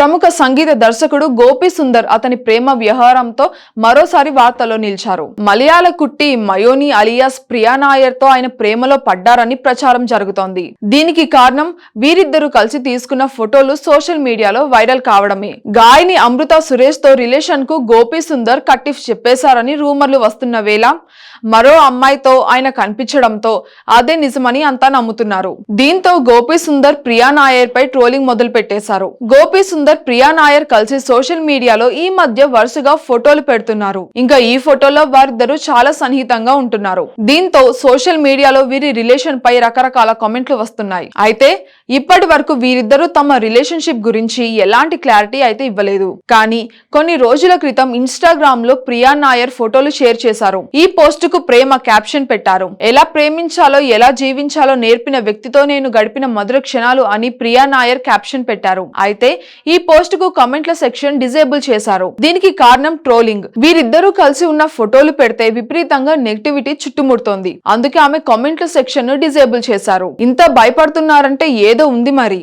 ప్రముఖ సంగీత దర్శకుడు గోపి సుందర్ అతని ప్రేమ వ్యవహారంతో మరోసారి వార్తల్లో నిలిచారు. మలయాళ కుట్టి మయోని అలియాస్ ప్రియా నాయర్ తో ఆయన ప్రేమలో పడ్డారని ప్రచారం జరుగుతోంది. దీనికి కారణం వీరిద్దరూ కలిసి తీసుకున్న ఫోటోలు సోషల్ మీడియాలో వైరల్ కావడమే. గాయని అమృత సురేష్ తో రిలేషన్ కు గోపి సుందర్ కట్టిఫ్ చెప్పేశారని రూమర్లు వస్తున్న వేళ మరో అమ్మాయితో ఆయన కనిపించడంతో అదే నిజమని అంతా నమ్ముతున్నారు. దీంతో గోపి సుందర్ ప్రియా నాయర్ పై ట్రోలింగ్ మొదలు పెట్టేశారు. గోపి సుందర్ ప్రియా నాయర్ కలిసి సోషల్ మీడియాలో ఈ మధ్య వరుసగా ఫోటోలు పెడుతున్నారు. ఇంకా ఈ ఫోటోలో వారిద్దరూ చాలా సన్నిహితంగా ఉంటున్నారు. దీంతో సోషల్ మీడియాలో వీరి రిలేషన్ పై రకరకాల కామెంట్లు వస్తున్నాయి. అయితే ఇప్పటి వరకు వీరిద్దరూ తమ రిలేషన్షిప్ గురించి ఎలాంటి క్లారిటీ అయితే ఇవ్వలేదు. కానీ కొన్ని రోజుల క్రితం ఇన్స్టాగ్రామ్ లో ప్రియా నాయర్ ఫోటోలు షేర్ చేశారు. ఈ పోస్ట్ కు ప్రేమ క్యాప్షన్ పెట్టారు. ఎలా ప్రేమించాలో ఎలా జీవించాలో నేర్పిన వ్యక్తితో నేను గడిపిన మధుర క్షణాలు అని ప్రియా నాయర్ క్యాప్షన్ పెట్టారు. అయితే ఈ పోస్ట్ కు కామెంట్ల సెక్షన్ డిజేబుల్ చేశారు. దీనికి కారణం ట్రోలింగ్. వీరిద్దరూ కలిసి ఉన్న ఫోటోలు పెడితే విపరీతంగా నెగిటివిటీ చుట్టుముడుతోంది. అందుకే ఆమె కామెంట్ల సెక్షన్ ను డిజేబుల్ చేశారు. ఇంత భయపడుతున్నారంటే ఏదో ఉంది మరి.